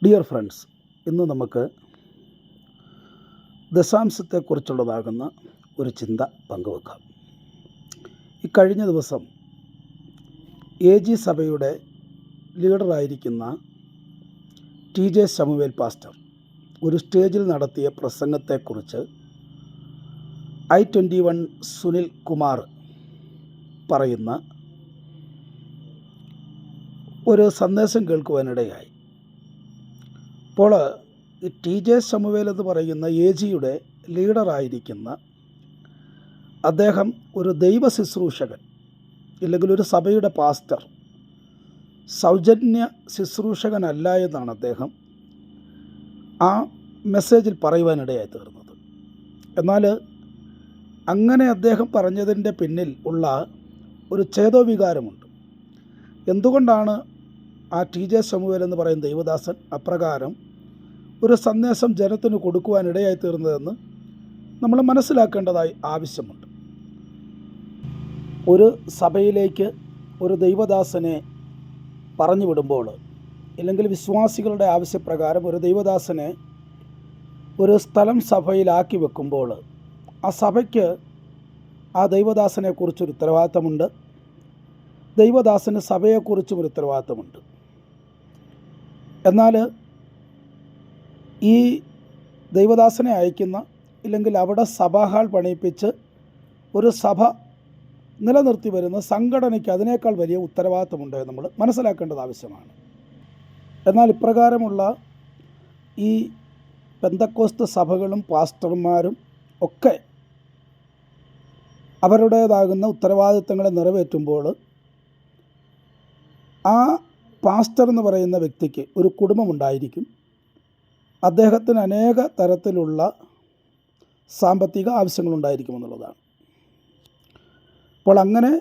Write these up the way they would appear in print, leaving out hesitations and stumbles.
Dear friends, ഇന്ന് നമുക്ക് ദശാംശത്തെക്കുറിച്ചുള്ളതാകുന്ന ഒരു ചിന്ത പങ്കുവെക്കാം. കഴിഞ്ഞ ദിവസം AG സഭയുടെ ലീഡറായിരിക്കുന്ന TJ ശമുവേൽ പാസ്റ്റർ ഒരു സ്റ്റേജിൽ നടത്തിയ പ്രസംഗത്തെക്കുറിച്ച് I21 സുനിൽ കുമാർ പറയുന്ന ഒരു സന്ദേശം കേൾക്കുവാനിടയായി. അപ്പോൾ ഈ TJ ശമുവേൽ എന്ന് പറയുന്ന AGയുടെ ലീഡറായിരിക്കുന്ന അദ്ദേഹം ഒരു ദൈവ ശുശ്രൂഷകൻ ഇല്ലെങ്കിൽ ഒരു സഭയുടെ പാസ്റ്റർ, സൗജന്യ ശുശ്രൂഷകനല്ല എന്നാണ് അദ്ദേഹം ആ മെസ്സേജിൽ പറയുവാനിടയായി തീർന്നത്. എന്നാൽ അങ്ങനെ അദ്ദേഹം പറഞ്ഞതിൻ്റെ പിന്നിൽ ഉള്ള ഒരു ഛേദോവികാരമുണ്ട്. എന്തുകൊണ്ടാണ് ആ TJ ശമുവേൽ എന്ന് പറയുന്ന ദൈവദാസൻ അപ്രകാരം ഒരു സന്ദേശം ജനത്തിന് കൊടുക്കുവാനിടയായി തീർന്നതെന്ന് നമ്മൾ മനസ്സിലാക്കേണ്ടതായി ആവശ്യമുണ്ട്. ഒരു സഭയിലേക്ക് ഒരു ദൈവദാസനെ പറഞ്ഞു വിടുമ്പോൾ, ഇല്ലെങ്കിൽ വിശ്വാസികളുടെ ആവശ്യപ്രകാരം ഒരു ദൈവദാസനെ ഒരു സ്ഥലം സഭയിലാക്കി വെക്കുമ്പോൾ, ആ സഭയ്ക്ക് ആ ദൈവദാസനെക്കുറിച്ചൊരു ഉത്തരവാദിത്തമുണ്ട്, ദൈവദാസന് സഭയെക്കുറിച്ചും ഒരു ഉത്തരവാദിത്തമുണ്ട്. എന്നാൽ ഈ ദൈവദാസനെ അയക്കുന്ന ഇല്ലെങ്കിൽ അവിടെ സഭാഹാൾ പണിയിപ്പിച്ച് ഒരു സഭ നിലനിർത്തി വരുന്ന സംഘടനയ്ക്ക് അതിനേക്കാൾ വലിയ ഉത്തരവാദിത്തമുണ്ട് എന്ന് നമ്മൾ മനസ്സിലാക്കേണ്ടത് ആവശ്യമാണ്. എന്നാൽ ഇപ്രകാരമുള്ള ഈ പെന്തക്കോസ്ത് സഭകളും പാസ്റ്റർമാരും ഒക്കെ അവരുടേതാകുന്ന ഉത്തരവാദിത്തങ്ങളെ നിറവേറ്റുമ്പോൾ ആ പാസ്റ്റർ എന്ന് പറയുന്ന വ്യക്തിക്ക് ഒരു കുടുംബമുണ്ടായിരിക്കും. അദ്ദേഹത്തിന് അനേക തരത്തിലുള്ള സാമ്പത്തിക ആവശ്യങ്ങളുണ്ടായിരിക്കുമെന്നുള്ളതാണ്. അപ്പോൾ അങ്ങനെ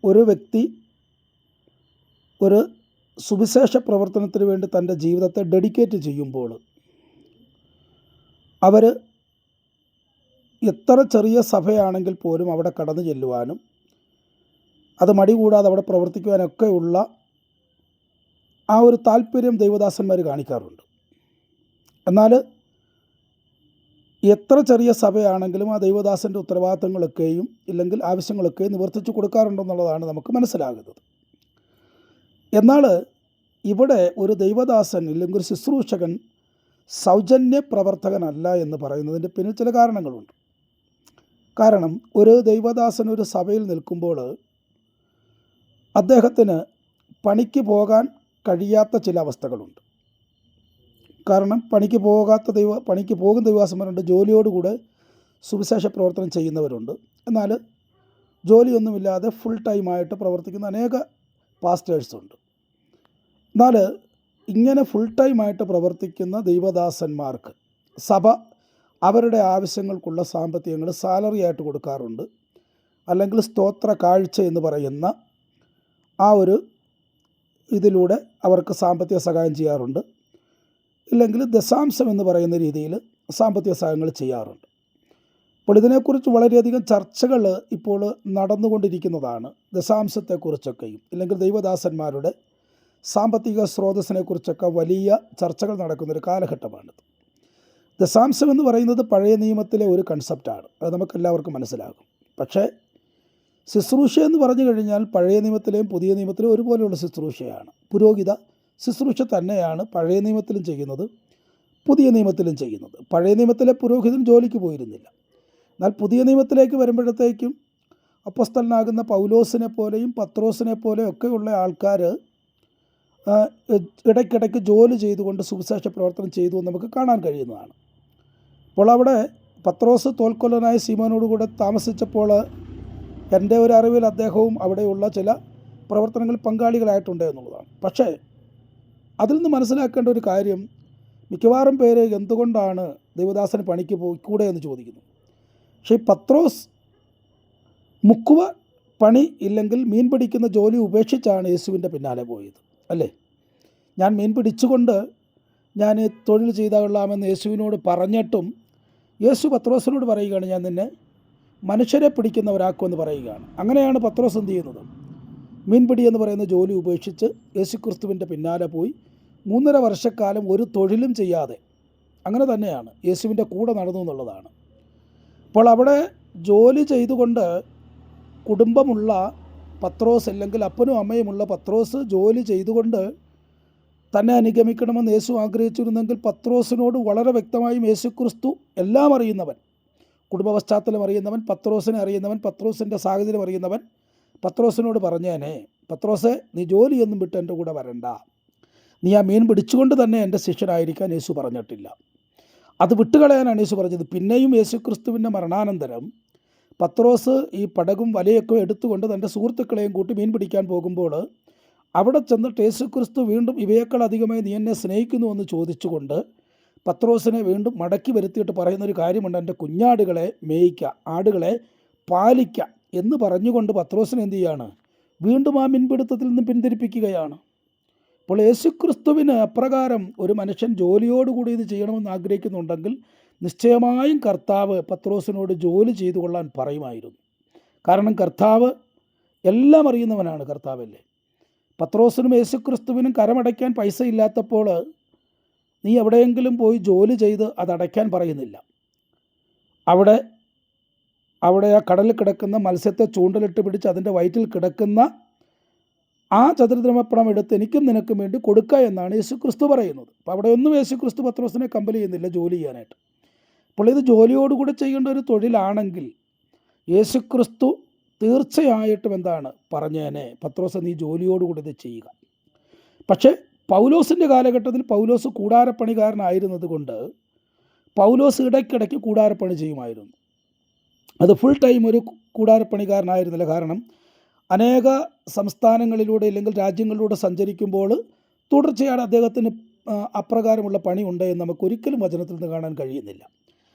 ഒരു വ്യക്തി ഒരു സുവിശേഷ പ്രവർത്തനത്തിന് വേണ്ടി തൻ്റെ ജീവിതത്തെ ഡെഡിക്കേറ്റ് ചെയ്യുമ്പോൾ, അവർ എത്ര ചെറിയ സഭയാണെങ്കിൽ പോലും അവിടെ കടന്നു ചെല്ലുവാനും അത് മടി കൂടാതെ അവിടെ പ്രവർത്തിക്കുവാനൊക്കെയുള്ള ആ ഒരു താല്പര്യം ദൈവദാസന്മാർ കാണിക്കാറുണ്ട്. എന്നാൽ എത്ര ചെറിയ സഭയാണെങ്കിലും ആ ദൈവദാസൻ്റെ ഉത്തരവാദിത്തങ്ങളൊക്കെയും ഇല്ലെങ്കിൽ ആവശ്യങ്ങളൊക്കെയും നിവർത്തിച്ചു കൊടുക്കാറുണ്ടെന്നുള്ളതാണ് നമുക്ക് മനസ്സിലാകുന്നത്. എന്നാൽ ഇവിടെ ഒരു ദൈവദാസൻ ഇല്ലെങ്കിൽ ഒരു ശുശ്രൂഷകൻ സൗജന്യ പ്രവർത്തകനല്ല എന്ന് പറയുന്നതിൻ്റെ പിന്നിൽ ചില കാരണങ്ങളുണ്ട്. കാരണം ഒരു ദൈവദാസൻ ഒരു സഭയിൽ നിൽക്കുമ്പോൾ അദ്ദേഹത്തിന് പണിക്ക് പോകാൻ കഴിയാത്ത ചില അവസ്ഥകളുണ്ട്. കാരണം പണിക്ക് പോകുന്ന ദൈവദാസന്മാരുണ്ട്, ജോലിയോടുകൂടെ സുവിശേഷ പ്രവർത്തനം ചെയ്യുന്നവരുണ്ട്. എന്നാൽ ജോലിയൊന്നുമില്ലാതെ ഫുൾ ടൈമായിട്ട് പ്രവർത്തിക്കുന്ന അനേക പാസ്റ്റേഴ്സുണ്ട്. എന്നാൽ ഇങ്ങനെ ഫുൾ ടൈമായിട്ട് പ്രവർത്തിക്കുന്ന ദൈവദാസന്മാർക്ക് സഭ അവരുടെ ആവശ്യങ്ങൾക്കുള്ള സാമ്പത്തികങ്ങൾ സാലറി ആയിട്ട് കൊടുക്കാറുണ്ട്, അല്ലെങ്കിൽ സ്തോത്ര കാഴ്ച എന്ന് പറയുന്ന ആ ഒരു ഇതിലൂടെ അവർക്ക് സാമ്പത്തിക സഹായം ചെയ്യാറുണ്ട്, ഇല്ലെങ്കിൽ ദശാംശം എന്ന് പറയുന്ന രീതിയിൽ സാമ്പത്തിക സഹായങ്ങൾ ചെയ്യാറുണ്ട്. അപ്പോൾ ഇതിനെക്കുറിച്ച് വളരെയധികം ചർച്ചകൾ ഇപ്പോൾ നടന്നുകൊണ്ടിരിക്കുന്നതാണ്. ദശാംശത്തെക്കുറിച്ചൊക്കെയും ഇല്ലെങ്കിൽ ദൈവദാസന്മാരുടെ സാമ്പത്തിക സ്രോതസ്സിനെക്കുറിച്ചൊക്കെ വലിയ ചർച്ചകൾ നടക്കുന്നൊരു കാലഘട്ടമാണിത്. ദശാംശം എന്ന് പറയുന്നത് പഴയ നിയമത്തിലെ ഒരു കൺസെപ്റ്റാണ്, അത് നമുക്കെല്ലാവർക്കും മനസ്സിലാകും. പക്ഷേ ശുശ്രൂഷ എന്ന് പറഞ്ഞു കഴിഞ്ഞാൽ പഴയ നിയമത്തിലെയും പുതിയ നിയമത്തിലെയും ഒരുപോലെയുള്ള ശുശ്രൂഷയാണ്. പുരോഹിത ശുശ്രൂഷ തന്നെയാണ് പഴയ നിയമത്തിലും ചെയ്യുന്നത്, പുതിയ നിയമത്തിലും ചെയ്യുന്നത്. പഴയ നിയമത്തിലെ പുരോഹിതൻ ജോലിക്ക് പോയിരുന്നില്ല. എന്നാൽ പുതിയ നിയമത്തിലേക്ക് വരുമ്പോഴത്തേക്കും അപ്പോസ്തലനാകുന്ന പൗലോസിനെ പോലെയും പത്രോസിനെ പോലെയും ഒക്കെയുള്ള ആൾക്കാർ ഇടയ്ക്കിടയ്ക്ക് ജോലി ചെയ്തുകൊണ്ട് സുവിശേഷ പ്രവർത്തനം ചെയ്തു എന്ന് നമുക്ക് കാണാൻ കഴിയുന്നതാണ്. അപ്പോൾ അവിടെ പത്രോസ് തോൽക്കൊല്ലനായ സീമോനോടുകൂടെ താമസിച്ചപ്പോൾ എൻ്റെ ഒരു അറിവിൽ അദ്ദേഹവും അവിടെയുള്ള ചില പ്രവർത്തനങ്ങളിൽ പങ്കാളികളായിട്ടുണ്ട് എന്നുള്ളതാണ്. പക്ഷേ അതിൽ നിന്ന് മനസ്സിലാക്കേണ്ട ഒരു കാര്യം, മിക്കവാറും പേര് എന്തുകൊണ്ടാണ് ദൈവദാസന് പണിക്ക് പോയിക്കൂടെ എന്ന് ചോദിക്കുന്നു. പക്ഷേ ഈ പത്രോസ് മുക്കുവ പണി ഇല്ലെങ്കിൽ മീൻ പിടിക്കുന്ന ജോലി ഉപേക്ഷിച്ചാണ് യേശുവിൻ്റെ പിന്നാലെ പോയത്, അല്ലേ? ഞാൻ മീൻ പിടിച്ചുകൊണ്ട് ഞാൻ തൊഴിൽ ചെയ്താകൊള്ളാമെന്ന് യേശുവിനോട് പറഞ്ഞിട്ടും യേശു പത്രോസിനോട് പറയുകയാണ്, ഞാൻ നിന്നെ മനുഷ്യരെ പിടിക്കുന്നവരാക്കുമെന്ന് പറയുകയാണ്. അങ്ങനെയാണ് പത്രോസ് എന്ത് ചെയ്യുന്നത്? മീൻപിടി എന്ന് പറയുന്ന ജോലി ഉപേക്ഷിച്ച് യേശുക്രിസ്തുവിൻ്റെ പിന്നാലെ പോയി 3.5 വർഷക്കാലം ഒരു തൊഴിലും ചെയ്യാതെ അങ്ങനെ തന്നെയാണ് യേശുവിൻ്റെ കൂടെ നടന്നു എന്നുള്ളതാണ്. അപ്പോൾ അവിടെ ജോലി ചെയ്തുകൊണ്ട് കുടുംബമുള്ള പത്രോസ്, അല്ലെങ്കിൽ അപ്പനും അമ്മയുമുള്ള പത്രോസ് ജോലി ചെയ്തുകൊണ്ട് തന്നെ അനുഗമിക്കണമെന്ന് യേശു ആഗ്രഹിച്ചിരുന്നെങ്കിൽ പത്രോസിനോട് വളരെ വ്യക്തമായും യേശുക്രിസ്തു എല്ലാം അറിയുന്നവൻ, കുടുംബ പശ്ചാത്തലം അറിയുന്നവൻ, പത്രോസിനെ അറിയുന്നവൻ, പത്രോസിൻ്റെ സാഹചര്യം അറിയുന്നവൻ പത്രോസിനോട് പറഞ്ഞേനെ, പത്രോസെ നീ ജോലിയൊന്നും വിട്ട് എൻ്റെ കൂടെ വരണ്ട, നീ ആ മീൻ പിടിച്ചുകൊണ്ട് തന്നെ എൻ്റെ ശിഷ്യനായിരിക്കാൻ യേശു പറഞ്ഞിട്ടില്ല. അത് വിട്ടുകളയാനാണ് യേശു പറഞ്ഞത്. പിന്നെയും യേശുക്രിസ്തുവിൻ്റെ മരണാനന്തരം പത്രോസ് ഈ പടകും വലയൊക്കെ എടുത്തുകൊണ്ട് തൻ്റെ സുഹൃത്തുക്കളെയും കൂട്ടി മീൻ പിടിക്കാൻ പോകുമ്പോൾ അവിടെ ചെന്നിട്ട് യേശുക്രിസ്തു വീണ്ടും ഇവയേക്കാൾ അധികമായി നീ എന്നെ സ്നേഹിക്കുന്നു എന്ന് ചോദിച്ചുകൊണ്ട് പത്രോസിനെ വീണ്ടും മടക്കി വരുത്തിയിട്ട് പറയുന്നൊരു കാര്യമുണ്ട്, എൻ്റെ കുഞ്ഞാടുകളെ മേയ്ക്കുക, ആടുകളെ പാലിക്കുക എന്ന് പറഞ്ഞുകൊണ്ട് പത്രോസിനെ എന്ത് ചെയ്യാണ്, വീണ്ടും ആ മീൻപിടുത്തത്തിൽ നിന്ന് പിന്തിരിപ്പിക്കുകയാണ്. അപ്പോൾ യേശുക്രിസ്തുവിന് അപ്രകാരം ഒരു മനുഷ്യൻ ജോലിയോടുകൂടി ഇത് ചെയ്യണമെന്ന് ആഗ്രഹിക്കുന്നുണ്ടെങ്കിൽ നിശ്ചയമായും കർത്താവ് പത്രോസിനോട് ജോലി ചെയ്തു കൊള്ളാൻ പറയുമായിരുന്നു. കാരണം കർത്താവ് എല്ലാം അറിയുന്നവനാണ്. കർത്താവല്ലേ, പത്രോസിനും യേശുക്രിസ്തുവിനും കരമടയ്ക്കാൻ പൈസ ഇല്ലാത്തപ്പോൾ നീ എവിടെയെങ്കിലും പോയി ജോലി ചെയ്ത് അതടയ്ക്കാൻ പറയുന്നില്ല. അവിടെ ആ കടലിൽ കിടക്കുന്ന മത്സ്യത്തെ ചൂണ്ടലിട്ട് പിടിച്ച് അതിൻ്റെ വയറ്റിൽ കിടക്കുന്ന ആ ചതുരദ്രമപ്പണം എടുത്ത് എനിക്കും നിനക്കും വേണ്ടി കൊടുക്കുക എന്നാണ് യേശുക്രിസ്തു പറയുന്നത്. അപ്പോൾ അവിടെ ഒന്നും യേശുക്രിസ്തു പത്രോസിനെ കമ്പൽ ചെയ്യുന്നില്ല ജോലി ചെയ്യാനായിട്ട്. അപ്പോൾ ഇത് ജോലിയോടുകൂടി ചെയ്യേണ്ട ഒരു തൊഴിലാണെങ്കിൽ യേശുക്രിസ്തു തീർച്ചയായിട്ടും എന്താണ് പറഞ്ഞേനെ, പത്രോസ് നീ ജോലിയോടുകൂടി ഇത് ചെയ്യുക. പക്ഷേ പൗലോസിൻ്റെ കാലഘട്ടത്തിൽ പൗലോസ് കൂടാരപ്പണിക്കാരനായിരുന്നത് കൊണ്ട് പൗലോസ് ഇടയ്ക്കിടയ്ക്ക് കൂടാരപ്പണി ചെയ്യുമായിരുന്നു. അത് ഫുൾ ടൈം ഒരു കൂടാരപ്പണിക്കാരനായിരുന്നില്ല. കാരണം അനേക സംസ്ഥാനങ്ങളിലൂടെ അല്ലെങ്കിൽ രാജ്യങ്ങളിലൂടെ സഞ്ചരിക്കുമ്പോൾ തുടർച്ചയായി അദ്ദേഹത്തിന് അപ്രകാരമുള്ള പണിയുണ്ട് എന്ന് നമുക്ക് ഒരിക്കലും വചനത്തിൽ നിന്ന് കാണാൻ കഴിയുന്നില്ല.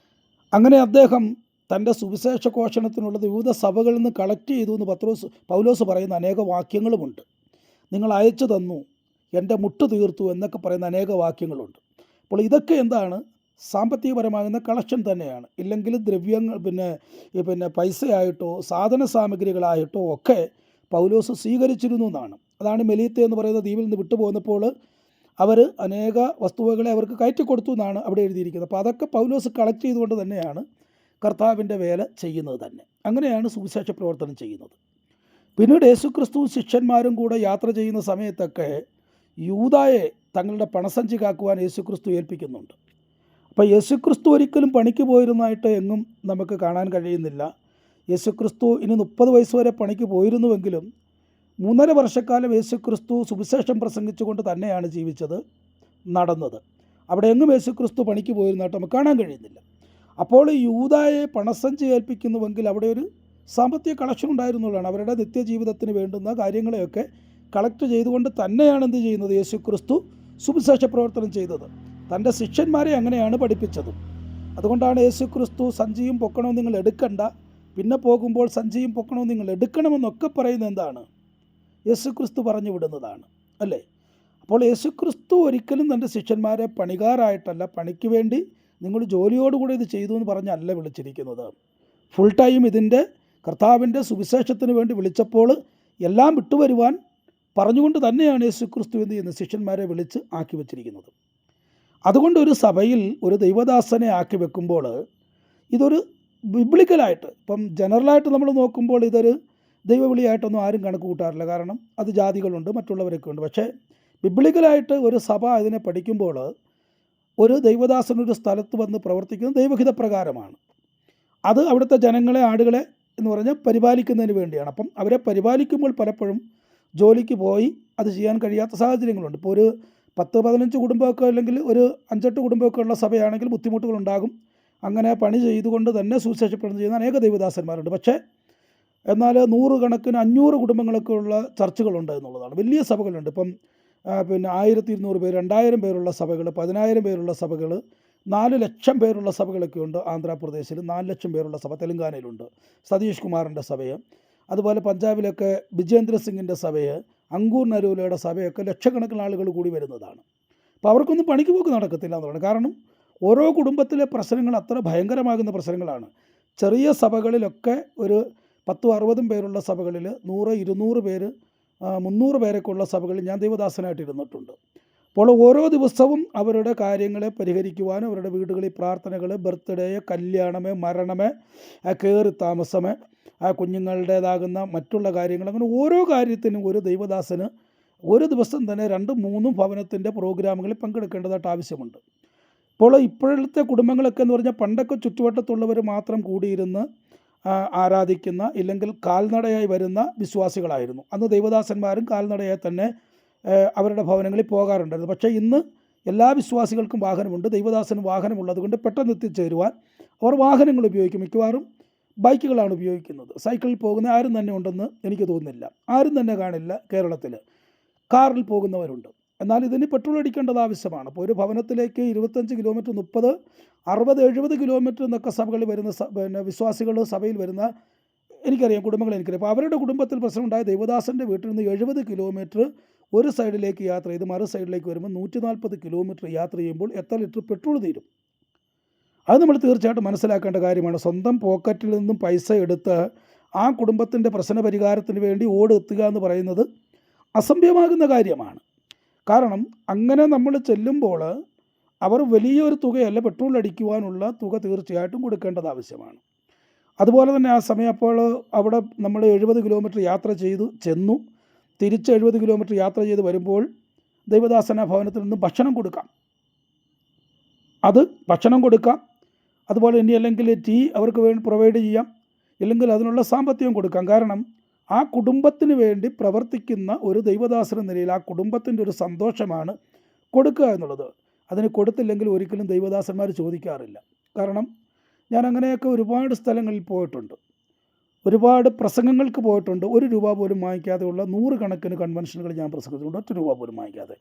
അങ്ങനെ അദ്ദേഹം തൻ്റെ സുവിശേഷ ഘോഷണത്തിനുള്ളത് വിവിധ സഭകളിൽ നിന്ന് കളക്ട് ചെയ്തു എന്ന് പൗലോസ് പറയുന്ന അനേക വാക്യങ്ങളുമുണ്ട്. നിങ്ങൾ അയച്ചു തന്നു, എൻ്റെ മുട്ട് തീർത്തു എന്നൊക്കെ പറയുന്ന അനേക വാക്യങ്ങളുണ്ട്. അപ്പോൾ ഇതൊക്കെ എന്താണ്, സാമ്പത്തികപരമാകുന്ന കളക്ഷൻ തന്നെയാണ്. ഇല്ലെങ്കിൽ ദ്രവ്യങ്ങൾ പിന്നെ പൈസയായിട്ടോ സാധന സാമഗ്രികളായിട്ടോ ഒക്കെ പൗലോസ് സ്വീകരിച്ചിരുന്നു എന്നാണ്. അതാണ് മെലീത്ത എന്ന് പറയുന്ന ദ്വീപിൽ നിന്ന് വിട്ടുപോകുന്നപ്പോൾ അവർ അനേക വസ്തുവകളെ അവർക്ക് കയറ്റിക്കൊടുത്തു എന്നാണ് അവിടെ എഴുതിയിരിക്കുന്നത്. അപ്പോൾ അതൊക്കെ പൗലോസ് കളക്ട് ചെയ്തുകൊണ്ട് തന്നെയാണ് കർത്താവിൻ്റെ വേല ചെയ്യുന്നത് തന്നെ. അങ്ങനെയാണ് സുവിശേഷ പ്രവർത്തനം ചെയ്യുന്നത്. പിന്നീട് യേശുക്രിസ്തുവും ശിഷ്യന്മാരും കൂടെ യാത്ര ചെയ്യുന്ന സമയത്തൊക്കെ യൂദായെ തങ്ങളുടെ പണസഞ്ചി കാക്കുവാൻ യേശുക്രിസ്തു ഏൽപ്പിക്കുന്നുണ്ട്. അപ്പോൾ യേശുക്രിസ്തു ഒരിക്കലും പണിക്ക് പോയിരുന്നതായിട്ട് എങ്ങും നമുക്ക് കാണാൻ കഴിയുന്നില്ല. യേശുക്രിസ്തു ഇനി 30 വയസ്സ് വരെ പണിക്ക് പോയിരുന്നുവെങ്കിലും 3.5 വർഷക്കാലം യേശുക്രിസ്തു സുവിശേഷം പ്രസംഗിച്ചുകൊണ്ട് തന്നെയാണ് ജീവിച്ചത്, നടന്നത്. അവിടെ എങ്ങും യേശുക്രിസ്തു പണിക്ക് പോയിരുന്നതായിട്ട് നമുക്ക് കാണാൻ കഴിയുന്നില്ല. അപ്പോൾ യൂദായെ പണസഞ്ചി ഏൽപ്പിക്കുന്നുവെങ്കിൽ അവിടെ ഒരു സാമ്പത്തിക കളക്ഷൻ ഉണ്ടായിരുന്നുള്ളതാണ്. അവരുടെ നിത്യജീവിതത്തിന് വേണ്ടുന്ന കാര്യങ്ങളെയൊക്കെ കളക്ട് ചെയ്തുകൊണ്ട് തന്നെയാണ് എന്ത് ചെയ്യുന്നത്, യേശുക്രിസ്തു സുവിശേഷ പ്രവർത്തനം ചെയ്തത്. തൻ്റെ ശിഷ്യന്മാരെ അങ്ങനെയാണ് പഠിപ്പിച്ചത്. അതുകൊണ്ടാണ് യേശുക്രിസ്തു സഞ്ചിയും പൊക്കണവും നിങ്ങൾ എടുക്കണ്ട, പിന്നെ പോകുമ്പോൾ സഞ്ചിയും പൊക്കണവും നിങ്ങൾ എടുക്കണമെന്നൊക്കെ പറയുന്നത് എന്താണ്, യേശുക്രിസ്തു പറഞ്ഞു വിടുന്നതാണ് അല്ലേ. അപ്പോൾ യേശുക്രിസ്തു ഒരിക്കലും തൻ്റെ ശിഷ്യന്മാരെ പണിക്കാരായിട്ടല്ല, പണിക്ക് വേണ്ടി നിങ്ങൾ ജോലിയോടുകൂടി ഇത് ചെയ്തു എന്ന് പറഞ്ഞല്ല വിളിച്ചിരിക്കുന്നത്. ഫുൾ ടൈം ഇതിൻ്റെ കർത്താവിൻ്റെ സുവിശേഷത്തിന് വേണ്ടി വിളിച്ചപ്പോൾ എല്ലാം വിട്ടുവരുവാൻ പറഞ്ഞുകൊണ്ട് തന്നെയാണ് യേശുക്രിസ്തു എന്ത് ചെയ്യുന്നത്, ശിഷ്യന്മാരെ വിളിച്ച് ആക്കി വച്ചിരിക്കുന്നത്. അതുകൊണ്ട് ഒരു സഭയിൽ ഒരു ദൈവദാസനെ ആക്കി വെക്കുമ്പോൾ ഇതൊരു ബിബ്ലിക്കലായിട്ട്, ഇപ്പം ജനറലായിട്ട് നമ്മൾ നോക്കുമ്പോൾ ഇതൊരു ദൈവവിളിയായിട്ടൊന്നും ആരും കണക്ക് കൂട്ടാറില്ല. കാരണം അത് ജാതികളുണ്ട്, മറ്റുള്ളവരൊക്കെ ഉണ്ട്. പക്ഷേ ബിബ്ലിക്കലായിട്ട് ഒരു സഭ ഇതിനെ പഠിക്കുമ്പോൾ ഒരു ദൈവദാസൻ ഒരു സ്ഥലത്ത് വന്ന് പ്രവർത്തിക്കുന്നത് ദൈവഹിതപ്രകാരമാണ്. അത് അവിടുത്തെ ജനങ്ങളെ, ആടുകളെ എന്ന് പറഞ്ഞാൽ പരിപാലിക്കുന്നതിന് വേണ്ടിയാണ്. അപ്പം അവരെ പരിപാലിക്കുമ്പോൾ പലപ്പോഴും ജോലിക്ക് പോയി അത് ചെയ്യാൻ കഴിയാത്ത സാഹചര്യങ്ങളുണ്ട്. ഇപ്പോൾ ഒരു 10-15 കുടുംബമൊക്കെ അല്ലെങ്കിൽ ഒരു 5-8 കുടുംബമൊക്കെ ഉള്ള സഭയാണെങ്കിൽ ബുദ്ധിമുട്ടുകളുണ്ടാകും. അങ്ങനെ പണി ചെയ്തുകൊണ്ട് തന്നെ സുവിശേഷപ്രവർത്തനം ചെയ്യുന്ന അനേക ദൈവദാസന്മാരുണ്ട്. പക്ഷേ എന്നാൽ 100 കണക്കിന് 500 കുടുംബങ്ങളൊക്കെ ഉള്ള ചർച്ചുകളുണ്ട് എന്നുള്ളതാണ്. വലിയ സഭകളുണ്ട്. ഇപ്പം 1200 പേര്, 2000 പേരുള്ള സഭകൾ, 10000 പേരുള്ള സഭകൾ, 4 ലക്ഷം പേരുള്ള സഭകളൊക്കെ ഉണ്ട്. ആന്ധ്രാപ്രദേശിൽ 4 ലക്ഷം പേരുള്ള സഭ, തെലുങ്കാനയിലുണ്ട് സതീഷ് കുമാറിൻ്റെ സഭയെ, അതുപോലെ പഞ്ചാബിലൊക്കെ വിജേന്ദ്ര സിംഗിൻ്റെ സഭയെ, അങ്കൂർ നരൂലയുടെ സഭയൊക്കെ ലക്ഷക്കണക്കിന് ആളുകൾ കൂടി വരുന്നതാണ്. അപ്പോൾ അവർക്കൊന്നും പണിക്ക് പോക്ക് നടക്കത്തില്ല എന്നുള്ളത്. കാരണം ഓരോ കുടുംബത്തിലെ പ്രശ്നങ്ങൾ അത്ര ഭയങ്കരമാകുന്ന പ്രശ്നങ്ങളാണ്. ചെറിയ സഭകളിലൊക്കെ ഒരു 10-60 പേരുള്ള സഭകളിൽ 100-200 പേര് 300 പേരൊക്കെ ഉള്ള സഭകളിൽ ഞാൻ ദൈവദാസനായിട്ട് ഇരുന്നിട്ടുണ്ട്. അപ്പോൾ ഓരോ ദിവസവും അവരുടെ കാര്യങ്ങളെ പരിഹരിക്കുവാനും അവരുടെ വീടുകളിൽ പ്രാർത്ഥനകൾ, ബർത്ത്ഡേ, കല്യാണം, മരണം, കയറി താമസം, കുഞ്ഞുങ്ങളുടേതാകുന്ന മറ്റുള്ള കാര്യങ്ങൾ, അങ്ങനെ ഓരോ കാര്യത്തിനും ഒരു ദൈവദാസന് ഒരു ദിവസം തന്നെ 2-3 ഭവനത്തിൻ്റെ പ്രോഗ്രാമുകളിൽ പങ്കെടുക്കേണ്ടതായിട്ട് ആവശ്യമുണ്ട്. ഇപ്പോൾ ഇപ്പോഴത്തെ കുടുംബങ്ങളൊക്കെ എന്ന് പറഞ്ഞാൽ പണ്ടൊക്കെ ചുറ്റുവട്ടത്തുള്ളവർ മാത്രം കൂടിയിരുന്ന് ആരാധിക്കുന്ന, ഇല്ലെങ്കിൽ കാൽനടയായി വരുന്ന വിശ്വാസികളായിരുന്നു. അന്ന് ദൈവദാസന്മാരും കാൽനടയായി തന്നെ അവരുടെ ഭവനങ്ങളിൽ പോകാറുണ്ടായിരുന്നു. പക്ഷേ ഇന്ന് എല്ലാ വിശ്വാസികൾക്കും വാഹനമുണ്ട്. ദൈവദാസന് വാഹനമുള്ളത് കൊണ്ട് പെട്ടെന്ന് എത്തിച്ചേരുവാൻ അവർ വാഹനങ്ങൾ ഉപയോഗിക്കും. മിക്കവാറും ബൈക്കുകളാണ് ഉപയോഗിക്കുന്നത്. സൈക്കിളിൽ പോകുന്ന ആരും തന്നെ ഉണ്ടെന്ന് എനിക്ക് തോന്നുന്നില്ല. ആരും തന്നെ കാണില്ല കേരളത്തിൽ. കാറിൽ പോകുന്നവരുണ്ട്. എന്നാൽ ഇതിന് പെട്രോൾ അടിക്കേണ്ടത് ആവശ്യമാണ്. അപ്പോൾ ഒരു ഭവനത്തിലേക്ക് 25 കിലോമീറ്റർ, 30, 60, 70 കിലോമീറ്റർ എന്നൊക്കെ സഭകളിൽ വരുന്ന വിശ്വാസികൾ സഭയിൽ വരുന്ന എനിക്കറിയാം, കുടുംബങ്ങൾ എനിക്കറിയാം. അപ്പോൾ അവരുടെ കുടുംബത്തിൽ പ്രശ്നമുണ്ടായ ദൈവദാസൻ്റെ വീട്ടിൽ നിന്ന് 70 കിലോമീറ്റർ ഒരു സൈഡിലേക്ക് യാത്ര ചെയ്ത് മറു സൈഡിലേക്ക് വരുമ്പോൾ 140 കിലോമീറ്റർ യാത്ര ചെയ്യുമ്പോൾ എത്ര ലിറ്റർ പെട്രോൾ തീരും? അത് നമ്മൾ തീർച്ചയായിട്ടും മനസ്സിലാക്കേണ്ട കാര്യമാണ്. സ്വന്തം പോക്കറ്റിൽ നിന്നും പൈസ എടുത്ത് ആ കുടുംബത്തിൻ്റെ പ്രശ്ന പരിഹാരത്തിന് വേണ്ടി ഓടെത്തുക എന്ന് പറയുന്നത് അസംഭവ്യമാകുന്ന കാര്യമാണ്. കാരണം അങ്ങനെ നമ്മൾ ചെല്ലുമ്പോൾ അവർ വലിയൊരു തുകയല്ല, പെട്രോൾ അടിക്കുവാനുള്ള തുക തീർച്ചയായിട്ടും കൊടുക്കേണ്ടത് ആവശ്യമാണ്. അതുപോലെ തന്നെ ആ സമയം അപ്പോൾ അവിടെ നമ്മൾ 70 കിലോമീറ്റർ യാത്ര ചെയ്തു ചെന്നു, തിരിച്ച് 70 കിലോമീറ്റർ യാത്ര ചെയ്ത് വരുമ്പോൾ ദൈവദാസന ഭവനത്തിൽ നിന്ന് ഭക്ഷണം കൊടുക്കാം. ഭക്ഷണം കൊടുക്കാം. അതുപോലെ ഇനി അല്ലെങ്കിൽ ടീ അവർക്ക് വേണ്ടി പ്രൊവൈഡ് ചെയ്യാം, ഇല്ലെങ്കിൽ അതിനുള്ള സാമ്പത്തികം കൊടുക്കാം. കാരണം ആ കുടുംബത്തിന് വേണ്ടി പ്രവർത്തിക്കുന്ന ഒരു ദൈവദാസന നിലയിൽ ആ കുടുംബത്തിൻ്റെ ഒരു സന്തോഷമാണ് കൊടുക്കുക എന്നുള്ളത്. അതിന് കൊടുത്തില്ലെങ്കിൽ ഒരിക്കലും ദൈവദാസന്മാർ ചോദിക്കാറില്ല. കാരണം ഞാൻ അങ്ങനെയൊക്കെ ഒരുപാട് സ്ഥലങ്ങളിൽ പോയിട്ടുണ്ട്, ഒരുപാട് പ്രസംഗങ്ങൾക്ക് പോയിട്ടുണ്ട്. 1 രൂപ പോലും വാങ്ങിക്കാതെയുള്ള 100 കണക്കിന് കൺവെൻഷനുകൾ ഞാൻ പ്രസംഗിച്ചിട്ടുണ്ട്, 1 രൂപ പോലും വാങ്ങിക്കാതെ.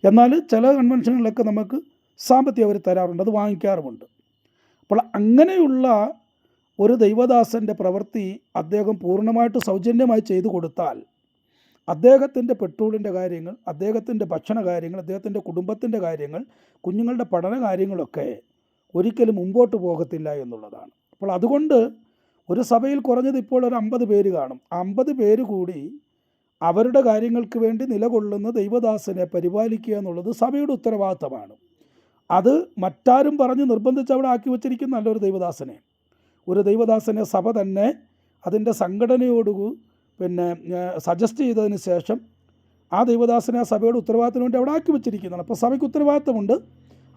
എന്നാൽ ചില കൺവെൻഷനുകളിലൊക്കെ നമുക്ക് സാമ്പത്തികം അവർ തരാറുണ്ട്, അത് വാങ്ങിക്കാറുമുണ്ട്. അപ്പോൾ അങ്ങനെയുള്ള ഒരു ദൈവദാസൻ്റെ പ്രവൃത്തി അദ്ദേഹം പൂർണ്ണമായിട്ട് സൗജന്യമായി ചെയ്തു കൊടുത്താൽ അദ്ദേഹത്തിൻ്റെ പെട്രോളിൻ്റെ കാര്യങ്ങൾ, അദ്ദേഹത്തിൻ്റെ ഭക്ഷണ കാര്യങ്ങൾ, അദ്ദേഹത്തിൻ്റെ കുടുംബത്തിൻ്റെ കാര്യങ്ങൾ, കുഞ്ഞുങ്ങളുടെ പഠന കാര്യങ്ങളൊക്കെ ഒരിക്കലും മുമ്പോട്ട് പോകത്തില്ല എന്നുള്ളതാണ്. അപ്പോൾ അതുകൊണ്ട് ഒരു സഭയിൽ കുറഞ്ഞത് ഇപ്പോൾ ഒരു 50 പേര് കാണും. 50 പേര് കൂടി അവരുടെ കാര്യങ്ങൾക്ക് വേണ്ടി നിലകൊള്ളുന്ന ദൈവദാസനെ പരിപാലിക്കുക എന്നുള്ളത് സഭയുടെ ഉത്തരവാദിത്തമാണ്. അത് മറ്റാരും പറഞ്ഞ് നിർബന്ധിച്ച് അവിടെ ആക്കി വച്ചിരിക്കുന്ന നല്ലൊരു ദൈവദാസനെ, ഒരു ദൈവദാസനെ സഭ തന്നെ അതിൻ്റെ സംഘടനയോട് സജസ്റ്റ് ചെയ്തതിന് ശേഷം ആ ദൈവദാസനെ ആ സഭയുടെ ഉത്തരവാദിത്തത്തിന് വേണ്ടി അവിടെ ആക്കി വെച്ചിരിക്കുന്നതാണ്. അപ്പോൾ സഭയ്ക്ക് ഉത്തരവാദിത്തമുണ്ട്,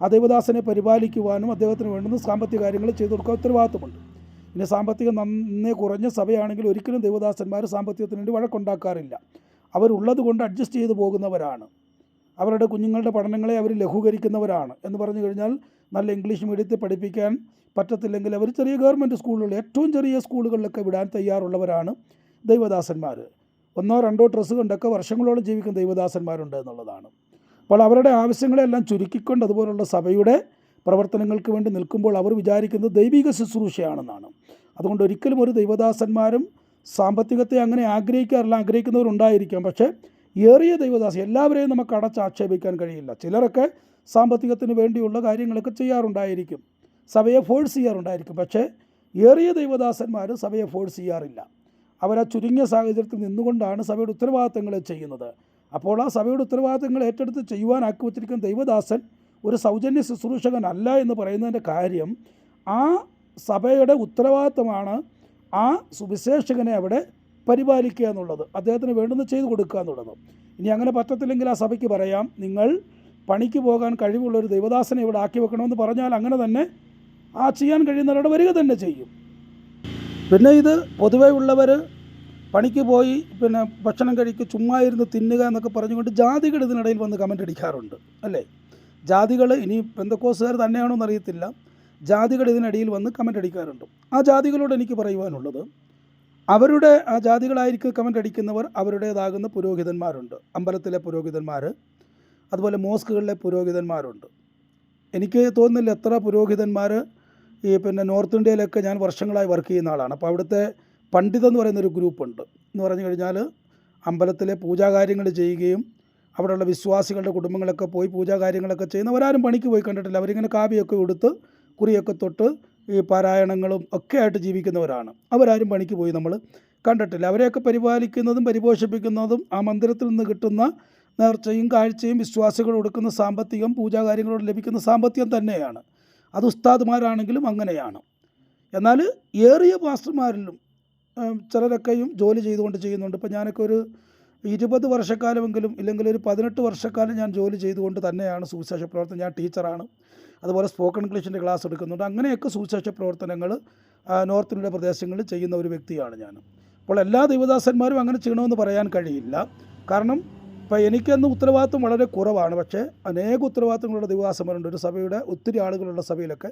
ആ ദൈവദാസനെ പരിപാലിക്കുവാനും അദ്ദേഹത്തിന് വേണ്ടുന്ന സാമ്പത്തിക കാര്യങ്ങൾ ചെയ്തു കൊടുക്കാൻ ഉത്തരവാദിത്തമുണ്ട്. ഇനി സാമ്പത്തികം നന്നേ കുറഞ്ഞ സഭയാണെങ്കിൽ ഒരിക്കലും ദൈവദാസന്മാർ സാമ്പത്തികത്തിന് വേണ്ടി വഴക്കുണ്ടാക്കാറില്ല. അവരുള്ളത് കൊണ്ട് അഡ്ജസ്റ്റ് ചെയ്ത് പോകുന്നവരാണ്. അവരുടെ കുഞ്ഞുങ്ങളുടെ പഠനങ്ങളെ അവർ ലഘൂകരിക്കുന്നവരാണ്. എന്ന് പറഞ്ഞു കഴിഞ്ഞാൽ നല്ല ഇംഗ്ലീഷ് മീഡിയത്തിൽ പഠിപ്പിക്കാൻ പറ്റത്തില്ലെങ്കിൽ അവർ ചെറിയ ഗവൺമെൻറ് സ്കൂളുകൾ, ഏറ്റവും ചെറിയ സ്കൂളുകളിലൊക്കെ വിടാൻ തയ്യാറുള്ളവരാണ് ദൈവദാസന്മാർ. 1-2 ഡ്രസ്സ് കൊണ്ടൊക്കെ വർഷങ്ങളോളം ജീവിക്കുന്ന ദൈവദാസന്മാരുണ്ട് എന്നുള്ളതാണ്. അപ്പോൾ അവരുടെ ആവശ്യങ്ങളെല്ലാം ചുരുക്കിക്കൊണ്ട് അതുപോലുള്ള സഭയുടെ പ്രവർത്തനങ്ങൾക്ക് വേണ്ടി നിൽക്കുമ്പോൾ അവർ വിചാരിക്കുന്നത് ദൈവിക ശുശ്രൂഷയാണെന്നാണ്. അതുകൊണ്ട് ഒരിക്കലും ഒരു ദൈവദാസന്മാരും സാമ്പത്തികത്തെ അങ്ങനെ ആഗ്രഹിക്കാറില്ല. ആഗ്രഹിക്കുന്നവരുണ്ടായിരിക്കാം, പക്ഷേ ഏറിയ ദൈവദാസൻ എല്ലാവരെയും നമുക്ക് അടച്ചാക്ഷേപിക്കാൻ കഴിയില്ല. ചിലരൊക്കെ സാമ്പത്തികത്തിന് വേണ്ടിയുള്ള കാര്യങ്ങളൊക്കെ ചെയ്യാറുണ്ടായിരിക്കും, സഭയെ ഫോഴ്സ് ചെയ്യാറുണ്ടായിരിക്കും. പക്ഷേ ഏറിയ ദൈവദാസന്മാർ സഭയെ ഫോഴ്സ് ചെയ്യാറില്ല. അവരാ ചുരുങ്ങിയ സാഹചര്യത്തിൽ നിന്നുകൊണ്ടാണ് സഭയുടെ ഉത്തരവാദിത്തങ്ങൾ ചെയ്യുന്നത്. അപ്പോൾ ആ സഭയുടെ ഉത്തരവാദിത്തങ്ങൾ ഏറ്റെടുത്ത് ചെയ്യുവാനാക്കി വച്ചിരിക്കുന്ന ദൈവദാസൻ ഒരു സൗജന്യ ശുശ്രൂഷകനല്ല എന്ന് പറയുന്നതിൻ്റെ കാര്യം, ആ സഭയുടെ ഉത്തരവാദിത്തമാണ് ആ സുവിശേഷകനെ അവിടെ പരിപാലിക്കുക എന്നുള്ളത്, അദ്ദേഹത്തിന് വേണ്ടുന്ന ചെയ്തു കൊടുക്കുക എന്നുള്ളത്. ഇനി അങ്ങനെ പറ്റത്തില്ലെങ്കിൽ ആ സഭയ്ക്ക് പറയാം, നിങ്ങൾ പണിക്ക് പോകാൻ കഴിവുള്ളൊരു ദൈവദാസനെ ഇവിടെ ആക്കി വെക്കണമെന്ന് പറഞ്ഞാൽ അങ്ങനെ തന്നെ ആ ചെയ്യാൻ കഴിയുന്നവരുടെ വരിക തന്നെ ചെയ്യും. പിന്നെ ഇത് പൊതുവേ ഉള്ളവർ പണിക്ക് പോയി ഭക്ഷണം കഴിക്കുക, ചുമ്മാ ഇരുന്ന് തിന്നുക എന്നൊക്കെ പറഞ്ഞുകൊണ്ട് ജാതികൾ ഇതിനിടയിൽ വന്ന് കമൻ്റ് അടിക്കാറുണ്ട്, അല്ലേ? ജാതികൾ, ഇനി പെന്തക്കോസ്തുകാർ തന്നെയാണോ എന്നറിയത്തില്ല, ജാതികൾ ഇതിനിടയിൽ വന്ന് കമൻ്റ് അടിക്കാറുണ്ട്. ആ ജാതികളോട് എനിക്ക് പറയുവാനുള്ളത്, അവരുടെ ആ ജാതികളായിരിക്കും കമൻ്റ് അടിക്കുന്നവർ, അവരുടേതാകുന്ന പുരോഹിതന്മാരുണ്ട്, അമ്പലത്തിലെ പുരോഹിതന്മാർ, അതുപോലെ മോസ്കുകളിലെ പുരോഹിതന്മാരുണ്ട്. എനിക്ക് തോന്നുന്നില്ല എത്ര പുരോഹിതന്മാർ ഈ നോർത്ത് ഇന്ത്യയിലൊക്കെ ഞാൻ വർഷങ്ങളായി വർക്ക് ചെയ്യുന്ന ആളാണ്. അപ്പോൾ അവിടുത്തെ പണ്ഡിതം എന്ന് പറയുന്നൊരു ഗ്രൂപ്പുണ്ട്. എന്ന് പറഞ്ഞു കഴിഞ്ഞാൽ അമ്പലത്തിലെ പൂജാകാര്യങ്ങൾ ചെയ്യുകയും അവിടെയുള്ള വിശ്വാസികളുടെ കുടുംബങ്ങളൊക്കെ പോയി പൂജാകാര്യങ്ങളൊക്കെ ചെയ്യുന്നവരാരും പണിക്ക് പോയി കണ്ടിട്ടില്ല. അവരിങ്ങനെ കാവ്യമൊക്കെ ഉടുത്ത് കുറിയൊക്കെ തൊട്ട് ഈ പാരായണങ്ങളും ഒക്കെ ആയിട്ട് ജീവിക്കുന്നവരാണ്. അവരാരും പണിക്ക് പോയി നമ്മൾ കണ്ടിട്ടില്ല. അവരെയൊക്കെ പരിപാലിക്കുന്നതും പരിപോഷിപ്പിക്കുന്നതും ആ മന്ദിരത്തിൽ നിന്ന് കിട്ടുന്ന നേർച്ചയും കാഴ്ചയും വിശ്വാസികൾ കൊടുക്കുന്ന സാമ്പത്തികം പൂജാകാര്യങ്ങളോട് ലഭിക്കുന്ന സാമ്പത്തികം തന്നെയാണ്. അത് ഉസ്താദുമാരാണെങ്കിലും അങ്ങനെയാണ്. എന്നാൽ ഏറിയ പാസ്റ്റർമാരിലും ചിലരൊക്കെയും ജോലി ചെയ്തുകൊണ്ട് ചെയ്യുന്നുണ്ട്. ഇപ്പോൾ ഞാനൊക്കെ ഒരു 20 വർഷക്കാലമെങ്കിലും ഇല്ലെങ്കിൽ ഒരു 18 വർഷക്കാലം ഞാൻ ജോലി ചെയ്തുകൊണ്ട് തന്നെയാണ് സുവിശേഷ പ്രവർത്തനം. ഞാൻ ടീച്ചറാണ്, അതുപോലെ സ്പോക്കൺ ഇംഗ്ലീഷിൻ്റെ ക്ലാസ് എടുക്കുന്നുണ്ട്. അങ്ങനെയൊക്കെ സുവിശേഷ പ്രവർത്തനങ്ങൾ നോർത്ത് ഇന്ത്യ പ്രദേശങ്ങളിൽ ചെയ്യുന്ന ഒരു വ്യക്തിയാണ് ഞാൻ. അപ്പോൾ എല്ലാ ദൈവദാസന്മാരും അങ്ങനെ ചെയ്യണമെന്ന് പറയാൻ കഴിയില്ല. കാരണം ഇപ്പോൾ എനിക്കെന്ന് ഉത്തരവാദിത്വം വളരെ കുറവാണ്. പക്ഷേ അനേക ഉത്തരവാദിത്വങ്ങളുള്ള ദൈവദാസന്മാരുണ്ട്. ഒരു സഭയുടെ ഒത്തിരി ആളുകളുള്ള സഭയിലൊക്കെ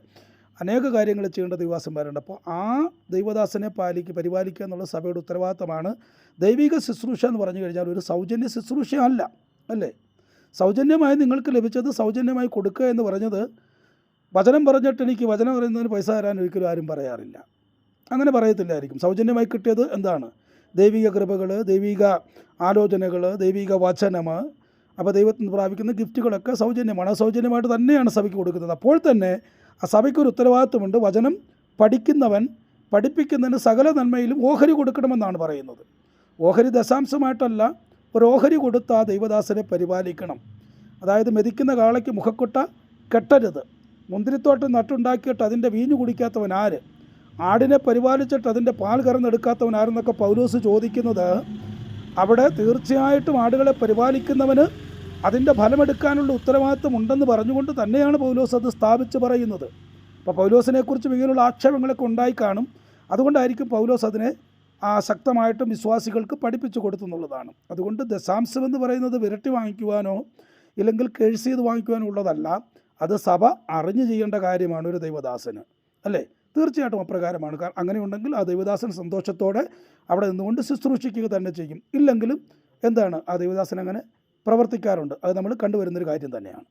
അനേക കാര്യങ്ങൾ ചെയ്യേണ്ട ദൈവദാസന്മാരുണ്ട്. അപ്പോൾ ആ ദൈവദാസനെ പരിപാലിക്കുക എന്നുള്ള സഭയുടെ ഉത്തരവാദിത്തമാണ്. ദൈവിക ശുശ്രൂഷ എന്ന് പറഞ്ഞു കഴിഞ്ഞാൽ ഒരു സൗജന്യ ശുശ്രൂഷ അല്ല, അല്ലേ? സൗജന്യമായി നിങ്ങൾക്ക് ലഭിച്ചത് സൗജന്യമായി കൊടുക്കുക എന്ന് പറഞ്ഞത്, വചനം പറഞ്ഞിട്ട് എനിക്ക് വചനം പറയുന്നതിന് പൈസ തരാൻ ഒരിക്കലും ആരും പറയാറില്ല. അങ്ങനെ പറയത്തില്ലായിരിക്കും. സൗജന്യമായി കിട്ടിയത് എന്താണ്? ദൈവിക കൃപകൾ, ദൈവിക ആലോചനകൾ, ദൈവിക വചനം. അപ്പോൾ ദൈവത്തിൽ നിന്ന് പ്രാപിക്കുന്ന ഗിഫ്റ്റുകളൊക്കെ സൗജന്യമാണ്. സൗജന്യമായിട്ട് തന്നെയാണ് സഭയ്ക്ക് കൊടുക്കുന്നത്. അപ്പോൾ തന്നെ ആ സഭയ്ക്കൊരു ഉത്തരവാദിത്വമുണ്ട്. വചനം പഠിക്കുന്നവൻ പഠിപ്പിക്കുന്നതിന് സകല നന്മയിലും ഓഹരി കൊടുക്കണമെന്നാണ് പറയുന്നത്. ഓഹരി ദശാംശമായിട്ടല്ല, ഒരു ഓഹരി കൊടുത്ത് ആ ദൈവദാസനെ പരിപാലിക്കണം. അതായത് മെതിക്കുന്ന കാളയ്ക്ക് മുഖക്കൊട്ട കെട്ടരുത്. മുന്തിരിത്തോട്ടം നട്ടുണ്ടാക്കിയിട്ട് അതിൻ്റെ വീഞ്ഞു കുടിക്കാത്തവൻ ആര്? ആടിനെ പരിപാലിച്ചിട്ട് അതിൻ്റെ പാൽ കറന്നെടുക്കാത്തവൻ ആരെന്നൊക്കെ പൗലോസ് ചോദിക്കുന്നത്, അവിടെ തീർച്ചയായിട്ടും ആടുകളെ പരിപാലിക്കുന്നവന് അതിൻ്റെ ഫലമെടുക്കാനുള്ള ഉത്തരവാദിത്വം ഉണ്ടെന്ന് പറഞ്ഞുകൊണ്ട് തന്നെയാണ് പൗലോസ് അത് സ്ഥാപിച്ച് പറയുന്നത്. അപ്പോൾ പൗലോസിനെക്കുറിച്ച് ഇങ്ങനെയുള്ള ആക്ഷേപങ്ങളൊക്കെ ഉണ്ടായി കാണും. അതുകൊണ്ടായിരിക്കും പൗലോസ് അതിനെ ശക്തമായിട്ടും വിശ്വാസികൾക്ക് പഠിപ്പിച്ചു കൊടുത്തെന്നുള്ളതാണ്. അതുകൊണ്ട് ദശാംശം എന്ന് പറയുന്നത് വിരട്ടി വാങ്ങിക്കുവാനോ ഇല്ലെങ്കിൽ കേഴ്സ് ചെയ്ത് വാങ്ങിക്കുവാനോ ഉള്ളതല്ല. അത് സഭ അറിഞ്ഞു ചെയ്യേണ്ട കാര്യമാണ് ഒരു ദൈവദാസന്, അല്ലേ? തീർച്ചയായിട്ടും അപ്രകാരമാണ്. അങ്ങനെ ഉണ്ടെങ്കിൽ ആ ദൈവദാസൻ സന്തോഷത്തോടെ അവിടെ നിന്നുകൊണ്ട് ശുശ്രൂഷിക്കുക തന്നെ ചെയ്യും. ഇല്ലെങ്കിലും എന്താണ്, ആ ദൈവദാസൻ അങ്ങനെ പ്രവർത്തിക്കാറുണ്ട്. അത് നമ്മൾ കണ്ടുവരുന്നൊരു കാര്യം തന്നെയാണ്.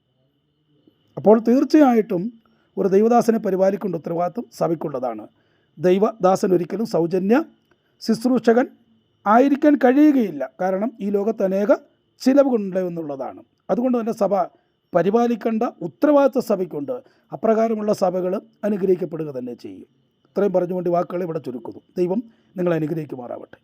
അപ്പോൾ തീർച്ചയായിട്ടും ഒരു ദൈവദാസനെ പരിപാലിക്കേണ്ട ഉത്തരവാദിത്വം സഭയ്ക്കുള്ളതാണ്. ദൈവദാസൻ ഒരിക്കലും സൗജന്യ ശുശ്രൂഷകൻ ആയിരിക്കാൻ കഴിയുകയില്ല. കാരണം ഈ ലോകത്ത് അനേക ചിലവുകളുണ്ട് എന്നുള്ളതാണ്. അതുകൊണ്ട് തന്നെ സഭ പരിപാലിക്കേണ്ട ഉത്തരവാദിത്വ സഭയ്ക്കുണ്ട്. അപ്രകാരമുള്ള സഭകൾ അനുഗ്രഹിക്കപ്പെടുക തന്നെ ചെയ്യും. ഇത്രയും പറഞ്ഞുകൊണ്ട് വാക്കുകളെ ഇവിടെ ചുരുക്കുന്നു. ദൈവം നിങ്ങളെ അനുഗ്രഹിക്കുമാറാവട്ടെ.